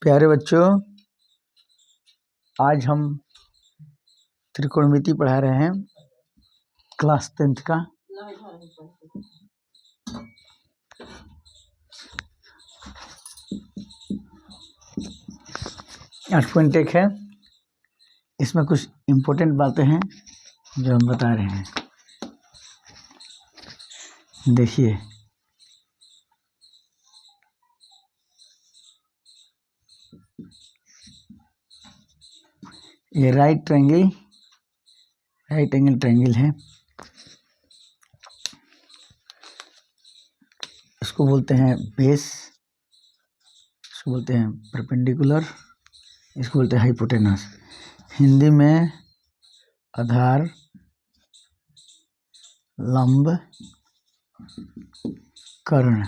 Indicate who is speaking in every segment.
Speaker 1: प्यारे बच्चों, आज हम त्रिकोणमिति पढ़ा रहे हैं क्लास 10th का। आठ पॉइंट एक है। इसमें कुछ इम्पोर्टेंट बातें हैं जो हम बता रहे हैं। देखिए, ये राइट एंगल ट्रायंगल है। इसको बोलते हैं बेस, इसको बोलते हैं परपेंडिकुलर, इसको बोलते हैं हाइपोटेनस। हिंदी में आधार, लंब, कर्ण।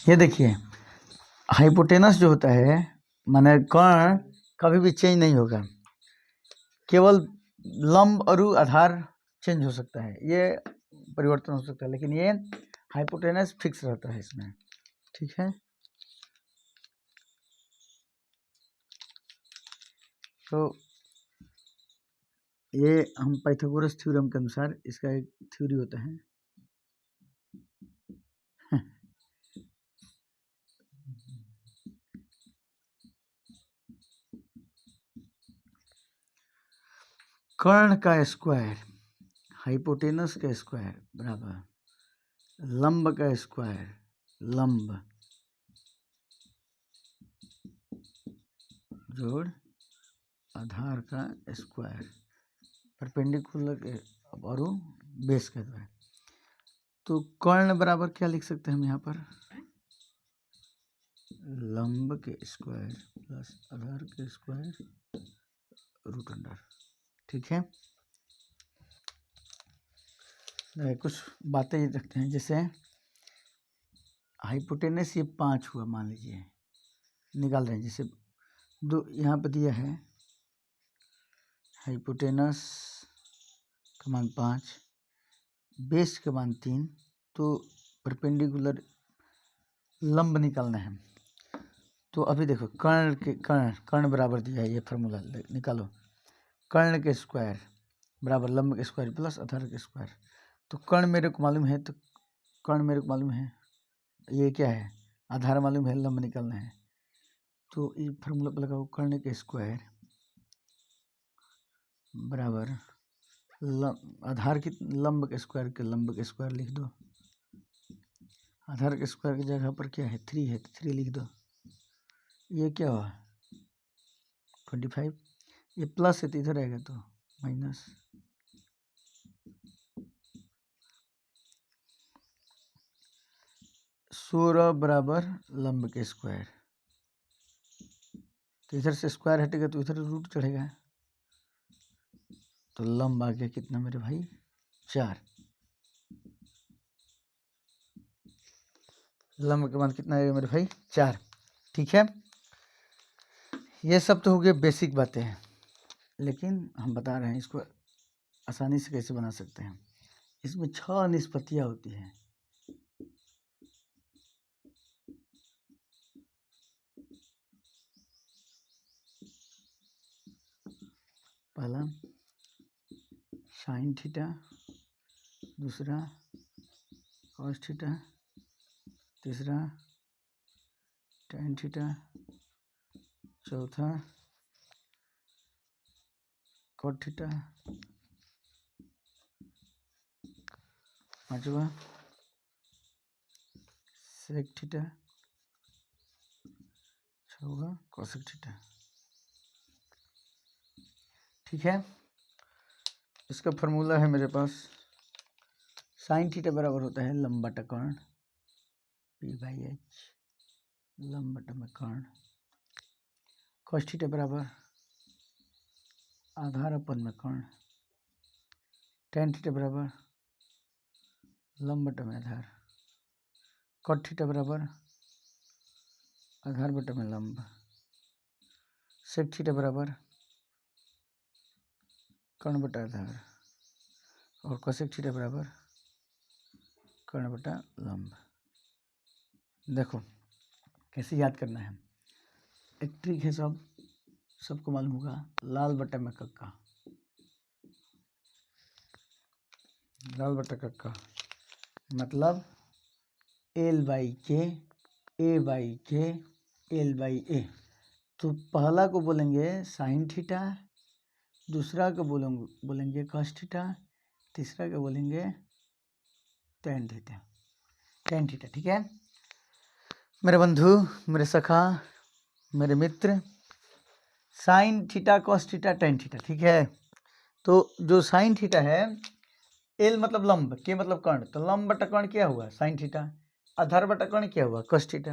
Speaker 1: ये देखिए, हाइपोटेनस जो होता है माने कर्ण कभी भी चेंज नहीं होगा, केवल लंब और आधार चेंज हो सकता है, ये परिवर्तन हो सकता है, लेकिन ये हाइपोटेनस फिक्स रहता है इसमें। ठीक है, तो ये हम पाइथागोरस थ्योरम के अनुसार इसका एक थ्योरी होता है। कर्ण का स्क्वायर हाइपोटेनस का स्क्वायर बराबर लंब का स्क्वायर लंब जोड़ आधार का स्क्वायर परपेंडिकुलर और बेस का स्क्वायर। तो कर्ण बराबर क्या लिख सकते हैं हम यहाँ पर? लंब के स्क्वायर प्लस आधार के स्क्वायर रूट अंडर। ठीक है, कुछ बातें ये रखते हैं, जैसे हाइपोटेनस ये 5 हुआ, मान लीजिए निकाल रहे हैं, जैसे दो यहाँ पर दिया है हाइपोटेनस का मान 5, बेस का मान 3, तो परपेंडिकुलर लंब निकालना है। तो अभी देखो, कर्ण बराबर दिया है, ये फार्मूला निकालो। कर्ण के स्क्वायर बराबर लंब के स्क्वायर प्लस आधार के स्क्वायर। तो कर्ण मेरे को मालूम है, तो कर्ण मेरे को मालूम है, ये क्या है, आधार मालूम है, लंब निकालना है। तो ये फार्मूला पर लगाओ, कर्ण के स्क्वायर बराबर आधार की लंब के स्क्वायर लिख दो। आधार के स्क्वायर की जगह पर क्या है, 3 है, तो 3 लिख दो। ये क्या हुआ, 25। ये प्लस है तो इधर आएगा तो माइनस। सोलह बराबर लंब के स्क्वायर, तो इधर से स्क्वायर हटेगा तो इधर रूट चढ़ेगा, तो लंब आ गया कितना मेरे भाई, 4। लंब के मान कितना आएगा मेरे भाई, 4। ठीक है, ये सब तो हो गए बेसिक बातें हैं, लेकिन हम बता रहे हैं इसको आसानी से कैसे बना सकते हैं। इसमें 6 निष्पत्तियां होती हैं। पहला साइन थीटा, दूसरा कॉस थीटा, तीसरा टैन थीटा, चौथा कॉट थीटा, पांचवा सेक थीटा, छठवा कोसेक थीटा। ठीक है, इसका फार्मूला है मेरे पास, साइन थीटा बराबर होता है लंब बटा कर्ण, P/H, लंब बटा में कर्ण। कॉस थीटा बराबर आधार अपन में कर्ण। टैन थीटा बराबर लंब बटा में आधार। कॉट थीटा बराबर आधार बटा में लंब। सेक थीटा बराबर कर्ण बटा आधार, और कोसेक थीटा बराबर कर्ण बटा लंब। देखो कैसे याद करना है। एक ट्रिक है, सबको मालूम होगा, लाल बटा में कक्का, लाल बटा कक्का मतलब L/K, A/K, L/A। तो पहला को बोलेंगे साइन थीटा, दूसरा को बोलेंगे कॉस थीटा, तीसरा को बोलेंगे टेन थीटा, ठीक है मेरे बंधु, मेरे सखा, मेरे मित्र। Sine theta, cos theta, tan theta, ठीक है। तो जो साइन थीटा है, एल मतलब लंब, के मतलब कर्ण, तो लंब बटा कर्ण क्या हुआ साइन थीटा, आधार बटा कर्ण क्या हुआ कॉस थीटा,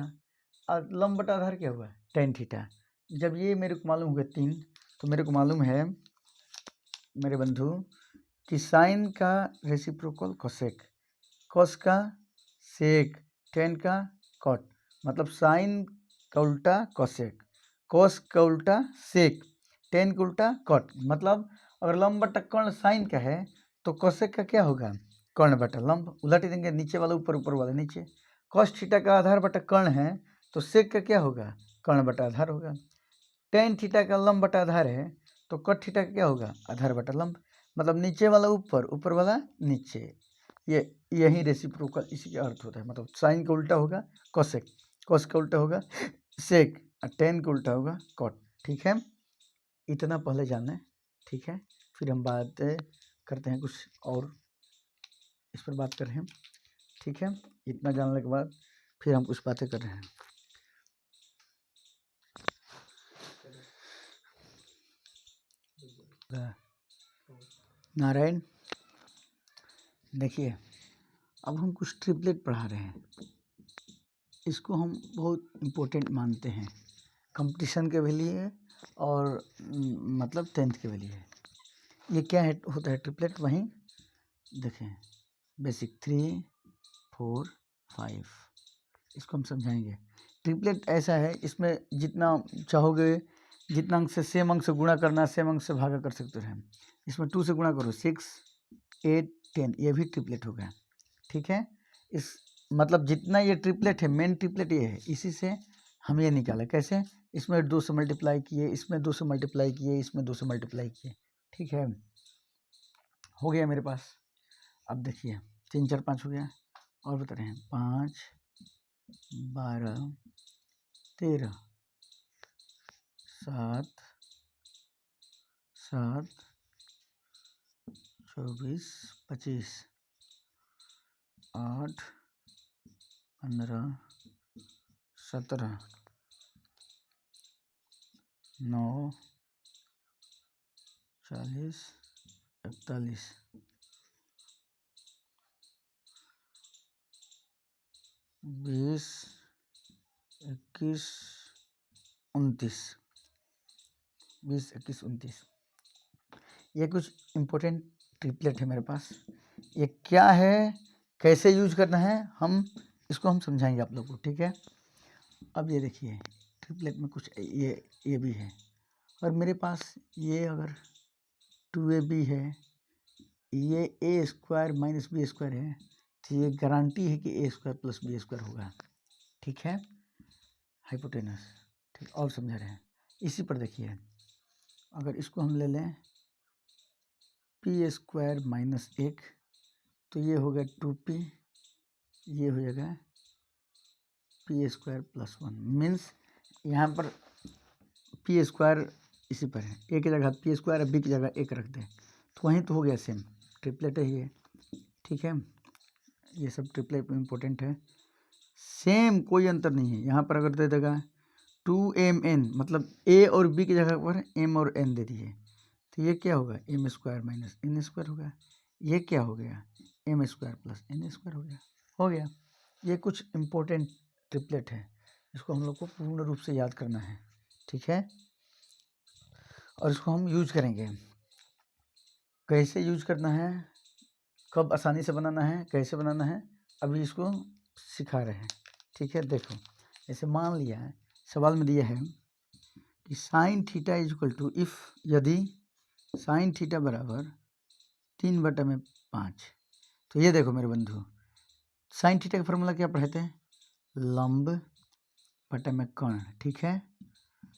Speaker 1: लंब बटा आधार क्या हुआ टेन थीटा। जब ये मेरे को मालूम हो गया 3, तो मेरे को मालूम है मेरे बंधु कि साइन का रेसिप्रोकल कोसेक, कॉस का सेक, टेन का कॉट, मतलब साइन का उल्टा कोसेक, कॉस का उल्टा सेक, टेन का उल्टा कॉट। मतलब अगर लंब बटा कर्ण साइन का है तो कोसेक का क्या होगा कर्ण बटा लंब, उलट देंगे, नीचे वाला ऊपर, ऊपर वाला नीचे। कॉस थीटा का आधार बटा कर्ण है तो सेक का क्या होगा कर्ण बटा आधार होगा। टेन थीटा का लंब बटा आधार है तो कट थीटा का क्या होगा आधार बटा लंब, मतलब नीचे वाला ऊपर, ऊपर वाला नीचे। यही रेसिप्रोकल इसी का अर्थ होता है। मतलब साइन का उल्टा होगा कोसेक, कॉस का उल्टा होगा सेक, और टेन का उल्टा होगा कॉट, ठीक है। इतना पहले जाना है, ठीक है। फिर हम बात करते हैं कुछ और, इस पर बात कर रहे हैं, ठीक है। इतना जानने के बाद फिर हम कुछ बातें कर रहे हैं। नारायण, देखिए अब हम कुछ ट्रिपलेट पढ़ा रहे हैं, इसको हम बहुत इम्पोर्टेंट मानते हैं कंपटीशन के लिए और मतलब 10th के लिए। ये क्या है होता है ट्रिपलेट, वहीं देखें बेसिक 3, 4, 5, इसको हम समझाएंगे। ट्रिपलेट ऐसा है, इसमें जितना चाहोगे, जितना अंक से सेम अंक से गुणा करना, सेम अंक से भागा कर सकते हैं। इसमें 2 से गुणा करो 6, 8, 10, ये भी ट्रिपलेट हो गया, ठीक है। इस मतलब जितना ये ट्रिपलेट है, मेन ट्रिपलेट ये है, इसी से हम ये निकाले कैसे, इसमें 2 से मल्टीप्लाई किए, इसमें 2 से मल्टीप्लाई किए, इसमें 2 से मल्टीप्लाई किए, ठीक है। हो गया मेरे पास। अब देखिए 3, 4, 5 हो गया, और बता रहे हैं 5, 12, 13, 7, 7, 24, 25, 8, 15, 17, 9, 40, 41, 20, 21, 29, 20, 21, 29। ये कुछ इम्पोर्टेंट ट्रिपलेट है मेरे पास। ये क्या है, कैसे यूज करना है, इसको हम समझाएंगे आप लोगों को, ठीक है। अब ये देखिए ट्रिपलेट में कुछ ये भी है, और मेरे पास ये अगर 2ab है, ये a² माइनस b² है, तो ये गारंटी है कि a² प्लस b² होगा, ठीक है, हाइपोटेनस, ठीक। और समझा रहे हैं, इसी पर देखिए अगर इसको हम ले लें p² माइनस 1, तो ये हो गया 2p, ये हो जाएगा p² प्लस 1, मीन्स यहाँ पर p² इसी पर है, a की जगह p² और b की जगह 1 रख दें, तो वहीं तो हो गया सेम, ट्रिपलेट है ये, ठीक है। ये सब ट्रिपलेट इम्पोर्टेंट है, सेम कोई अंतर नहीं है। यहाँ पर अगर दे देगा 2mn, मतलब a और b की जगह पर m और n दे दिए, तो ये क्या होगा m² माइनस n² होगा। ये क्या हो गया m² प्लस n² हो गया। ये कुछ इम्पोर्टेंट ट्रिपलेट है, इसको हम लोग को पूर्ण रूप से याद करना है, ठीक है। और इसको हम यूज करेंगे, कैसे यूज करना है, कब आसानी से बनाना है, कैसे बनाना है, अभी इसको सिखा रहे हैं, ठीक है। देखो ऐसे मान लिया है, सवाल में दिया है कि sine theta is equal to, if यदि साइन थीटा बराबर 3/5, तो ये देखो मेरे बंधु, साइन थीटा का फॉर्मूला क्या पढ़े थे, लंब बटा में कर्ण, ठीक है।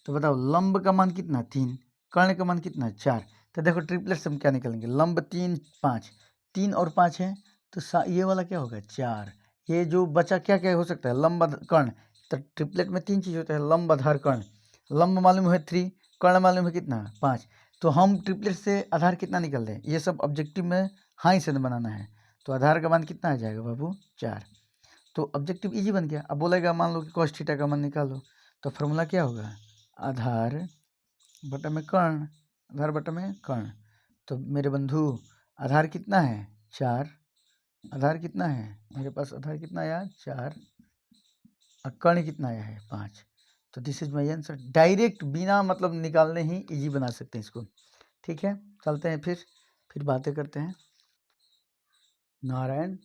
Speaker 1: तो बताओ लंब का मान कितना 3, कर्ण का मान कितना 4। तो देखो ट्रिपलेट से हम क्या निकालेंगे, लंब 3 5, 3 और 5 है तो ये वाला क्या होगा 4। ये जो बचा क्या क्या हो सकता है, लंब कर्ण। तो ट्रिपलेट में 3 चीज़ होता है, लंब आधार कर्ण। लंब मालूम है 3, कर्ण मालूम है कितना 5। तो हम ट्रिपलेट से आधार कितना निकल रहे हैं, ये सब ऑब्जेक्टिव में हाँ ही से बनाना है। तो आधार का मान कितना आ जाएगा बाबू 4। तो ऑब्जेक्टिव इजी बन गया। अब बोलेगा मान लो कि cos थीटा का मान निकालो, तो फॉर्मूला क्या होगा, आधार बटा में कर्ण, आधार बटा में कर्ण। तो मेरे बंधु आधार कितना है 4, आधार कितना है मेरे पास, आधार कितना आया 4 और कर्ण कितना आया है 5। तो this is my answer. Direct बिना मतलब निकालने ही इजी बना सकते हैं इसको। ठीक है, चलते हैं फिर बातें करते हैं। नारायण,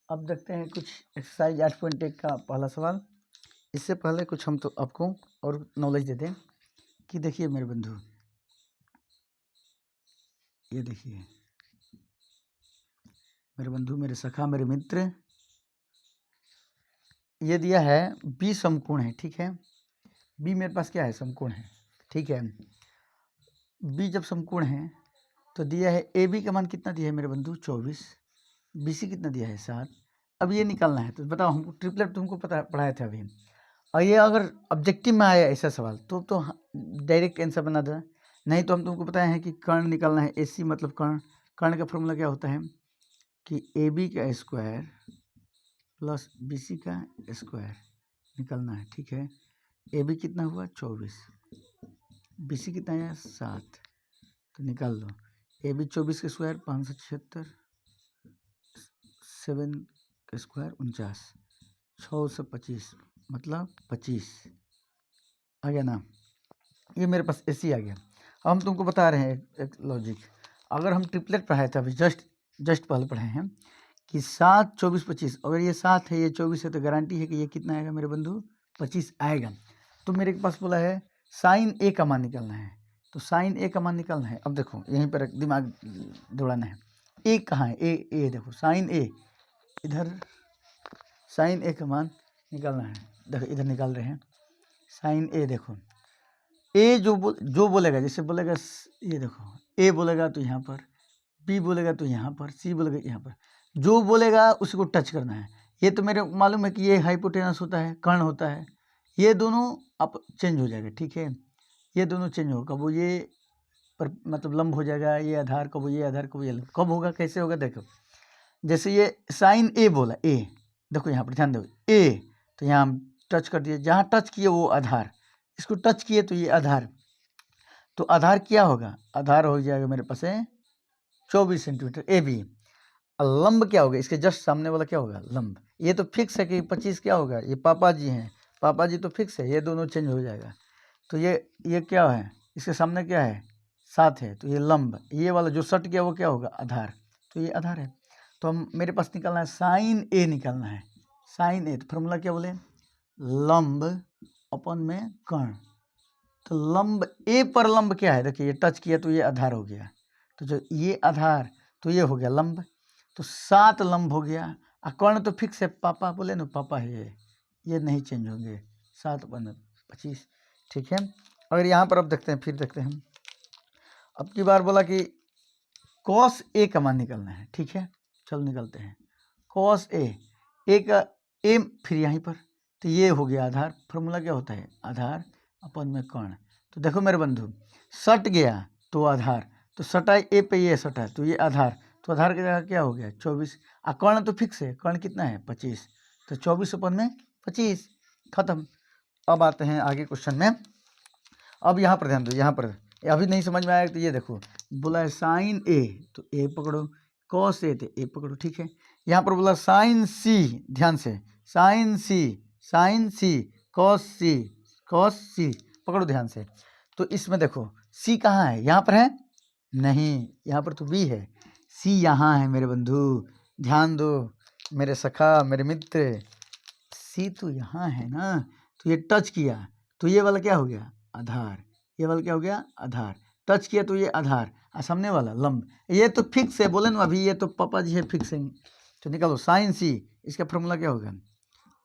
Speaker 1: अब देखते हैं कुछ एक्सरसाइज 8.1 का पहला सवाल। इससे पहले कुछ हम तो आपको और नॉलेज दे दें कि देखिए मेरे बंधु, ये देखिए मेरे बंधु, मेरे सखा, मेरे मित्र, ये दिया है बी समकोण है। ठीक है, बी मेरे पास क्या है, समकोण है। ठीक है, बी जब समकोण है तो दिया है ए बी का मान कितना दिया है मेरे बंधु 24, बी सी कितना दिया है 7। अब ये निकालना है। तो बताओ, हमको ट्रिपलेट तुमको पता पढ़ाया था अभी, और ये अगर ऑब्जेक्टिव में आया ऐसा सवाल तो डायरेक्ट आंसर बना दो। नहीं तो हम तुमको बताए हैं कि कर्ण निकालना है, ए सी मतलब कर्ण। कर्ण का फॉर्मूला क्या होता है कि ए बी का स्क्वायर प्लस बी सी का स्क्वायर निकालना है। ठीक है, ए बी कितना हुआ 24, बी सी कितना है 7, तो निकाल लो। ए बी 24 का स्क्वायर 576, 7 का स्क्वायर 49, 6 से 25 मतलब 25 आ गया ना। ये मेरे पास ऐसी आ गया। अब हम तुमको बता रहे हैं एक लॉजिक। अगर हम ट्रिपलेट पढ़ाए थे अभी जस्ट पहले पढ़े हैं कि 7 24 25, अगर ये 7 है ये 24 है तो गारंटी है कि ये कितना आएगा मेरे बंधु 25 आएगा। तो मेरे पास बोला है साइन ए का मान निकालना है। तो साइन ए का मान निकालना है। अब देखो यहीं पर दिमाग दौड़ाना है। ए कहाँ है, ए देखो साइन ए, इधर साइन ए का मान निकालना है। देखो इधर निकाल रहे हैं साइन ए। देखो ए जो बोलेगा, जैसे बोलेगा ये देखो ए बोलेगा तो यहाँ पर, बी बोलेगा तो यहाँ पर, सी बोलेगा यहाँ पर, जो बोलेगा उसको टच करना है। ये तो मेरे मालूम है कि ये हाइपोटेनस होता है, कर्ण होता है, ये दोनों अब चेंज हो जाएगा। ठीक है, ये दोनों चेंज होगा, कब वो ये पर मतलब लंब हो जाएगा, ये आधार कब ये आधार कब ये लंब कब होगा, कैसे होगा देखो। जैसे ये साइन ए बोला, ए देखो यहाँ पर ध्यान दो, ए तो यहाँ हम टच कर दिए, जहाँ टच किए वो आधार, इसको टच किए तो ये आधार। तो आधार क्या होगा, आधार हो जाएगा मेरे पास है 24 सेंटीमीटर ए बी। लंब क्या होगा, इसके जस्ट सामने वाला क्या होगा लंब। ये तो फिक्स है कि 25 क्या होगा, ये पापा जी हैं, पापा जी तो फिक्स है, ये दोनों चेंज हो जाएगा। तो ये क्या है, इसके सामने क्या है 7 है, तो ये लंब, ये वाला जो सट गया वो क्या होगा आधार, तो ये आधार है। तो हम मेरे पास निकालना है साइन ए निकालना है, साइन ए। तो फॉर्मूला क्या बोले, लंब अपन में कर्ण। तो लंब ए पर लंब क्या है, देखिए ये टच किया तो ये आधार हो गया, तो जो ये आधार तो ये हो गया लंब, तो 7 लंब हो गया। और कर्ण तो फिक्स है, पापा बोले ना पापा है, ये नहीं चेंज होंगे, 7 बन 25। ठीक है, अगर यहाँ पर अब देखते हैं, फिर देखते हैं, अब की बार बोला कि कॉस ए का मान निकालना है। ठीक है, चलो निकलते हैं। कॉस ए का ए फिर यहीं पर, तो ये हो गया आधार। फॉर्मूला क्या होता है, आधार अपन में कर्ण। तो देखो मेरे बंधु, सट गया तो आधार, तो सटा ए पे ये सटा तो ये आधार, तो आधार की जगह क्या हो गया 24। और कर्ण तो फिक्स है, कर्ण कितना है 25, तो 24 अपन में 25, खत्म। अब आते हैं आगे क्वेश्चन में। अब यहाँ पर ध्यान दो, यहाँ पर अभी नहीं समझ में आया तो ये देखो, बोला है साइन ए तो ए पकड़ो, कॉस ए तो ए पकड़ो। ठीक है, यहाँ पर बोला साइन सी, ध्यान से साइन सी कॉस सी पकड़ो ध्यान से। तो इसमें देखो सी कहाँ है, यहाँ पर है नहीं, यहाँ पर तो बी है, सी यहाँ है मेरे बंधु, ध्यान दो मेरे सखा मेरे मित्र, सी तो यहाँ है ना। तो ये टच किया तो ये वाला क्या हो गया आधार, ये वाला क्या हो गया आधार, टच किया तो ये आधार, और सामने वाला लंब, ये तो फिक्स है, बोले ना अभी ये तो पापा जी है फिक्स है। तो निकालो साइन सी, इसका फॉर्मूला क्या होगा,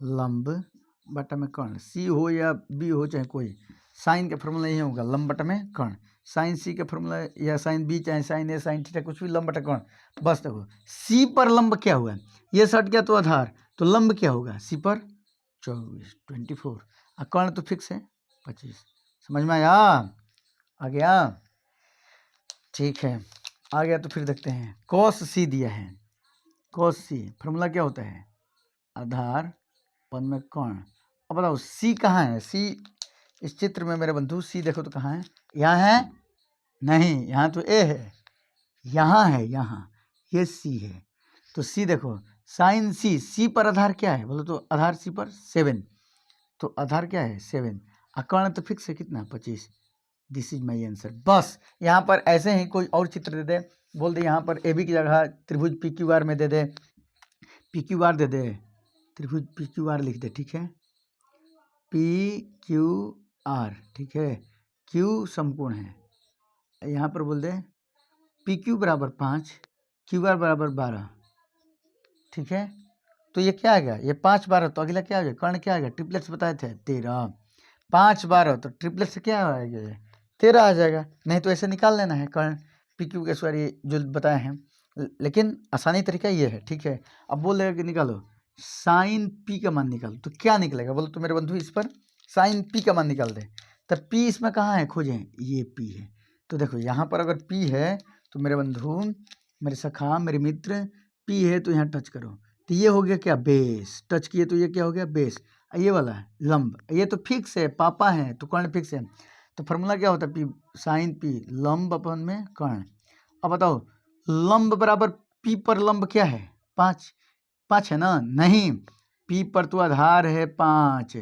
Speaker 1: लंब बटा में कर्ण, सी हो या बी हो चाहे कोई, साइन का फॉर्मूला यही होगा, लंब बटा में कर्ण। साइन सी का फॉर्मूला या साइन बी चाहे साइन ए साइन थीटा कुछ भी, लंब बटा कर्ण। बस देखो सी पर लंब क्या हुआ, ये सट गया तो आधार, तो लंब क्या होगा सी पर 24 24 और कर्ण तो फिक्स है 25। समझ में आया? आ गया? ठीक है, आ गया तो फिर देखते हैं। कॉस सी दिया है, कॉस सी फॉर्मूला क्या होता है, आधार अपन में कर्ण। अब बताओ सी कहाँ है, सी इस चित्र में मेरे बंधु सी देखो तो कहाँ है, यहाँ है नहीं, यहाँ तो ए है, यहाँ है, यहाँ ये सी है। तो सी देखो साइन सी, सी पर आधार क्या है बोलो तो, आधार सी पर 7, तो आधार क्या है 7, कर्ण तो फिक्स है कितना 25। This is my answer. बस यहाँ पर ऐसे ही कोई और चित्र दे दे, बोल दे यहाँ पर ए बी की जगह त्रिभुज पी क्यू आर में दे दे, पी क्यू आर दे दे, त्रिभुज पी क्यू आर लिख दे, ठीक है, पी क्यू आर, ठीक है, क्यू समकोण है, यहाँ पर बोल दे पी क्यू बराबर 5, क्यू आर बराबर 12, ठीक है। तो ये क्या आ गया, ये 5 12, तो अगला क्या आ गया, कर्ण क्या आ गया, ट्रिपलेट्स बताए थे 13, 5 12, तो ट्रिपलेट से क्या आएगा ये 13 आ जाएगा। नहीं तो ऐसे निकाल लेना है कर्ण पी क्यू के स्क्वायर, ये जो बताए हैं, लेकिन आसानी तरीका ये है, ठीक है। अब बोल देगा कि निकालो साइन पी का मान निकालो, तो क्या निकलेगा बोलो तो मेरे बंधु, इस पर साइन पी का मान निकाल दे, तब पी इसमें कहाँ है खोजें, ये पी है। तो देखो यहाँ पर अगर पी है तो मेरे बंधु, मेरे सखा, मेरे मित्र, पी है तो यहाँ टच करो, तो ये हो गया क्या बेस, टच किए तो ये क्या हो गया बेस, ये वाला है लंब, ये तो फिक्स है, पापा है तो कर्ण फिक्स है। तो फार्मूला क्या होता है, पी साइन पी लंब अपन में कर्ण। अब बताओ लंब बराबर पी पर लंब क्या है 5, 5 है ना, नहीं, पी पर तो आधार है 5,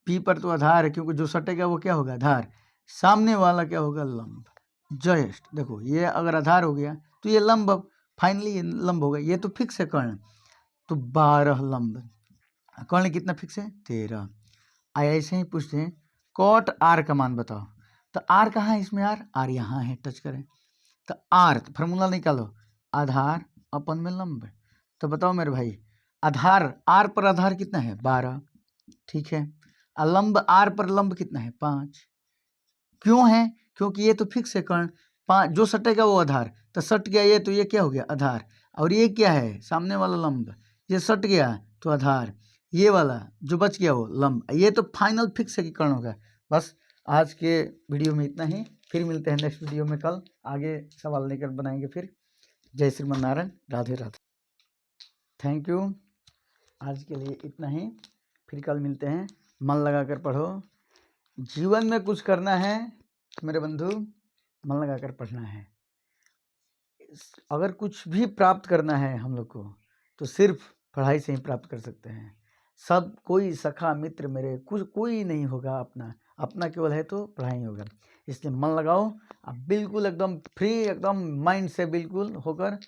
Speaker 1: पी पर तो आधार है, क्योंकि जो सटेगा वो क्या होगा आधार, सामने वाला क्या होगा लंब। जस्ट देखो ये अगर आधार हो गया तो ये लंब, फाइनली ये लंब होगा, ये तो फिक्स है कर्ण, तो 12 लंब, कर्ण कितना फिक्स है 13। आया ऐसे ही पूछते हैं कॉट आर का मान बताओ, तो आर कहाँ है इसमें, आर यहाँ है, टच करें, तो आर फार्मूला निकालो, आधार अपन में लंब, तो बताओ मेरे भाई आधार आर पर आधार कितना है 12, ठीक है, लंब आर पर लंब कितना है 5, क्यों है, क्योंकि ये तो फिक्स है कर्ण, 5 जो सटेगा वो आधार, तो सट गया ये, तो ये क्या हो गया आधार, और ये क्या है सामने वाला लंब, ये सट गया तो आधार, ये वाला जो बच गया वो लंब, ये तो फाइनल फिक्स है कि कर्ण होगा। बस आज के वीडियो में इतना ही, फिर मिलते हैं नेक्स्ट वीडियो में, कल आगे सवाल लेकर बनाएंगे फिर। जय श्रीमन नारायण, राधे राधे, थैंक यू। आज के लिए इतना ही, फिर कल मिलते हैं। मन लगा कर पढ़ो, जीवन में कुछ करना है मेरे बंधु, मन लगा कर पढ़ना है। अगर कुछ भी प्राप्त करना है हम लोग को तो सिर्फ पढ़ाई से ही प्राप्त कर सकते हैं। सब कोई सखा मित्र मेरे कुछ कोई नहीं होगा अपना, अपना केवल है तो पढ़ाई होगा। इसलिए मन लगाओ, अब बिल्कुल एकदम फ्री, एकदम माइंड से बिल्कुल होकर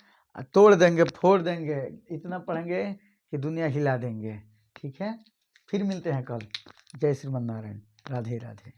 Speaker 1: तोड़ देंगे फोड़ देंगे, इतना पढ़ेंगे कि दुनिया हिला देंगे, ठीक है। फिर मिलते हैं कल। जय श्रीमन नारायण, राधे राधे।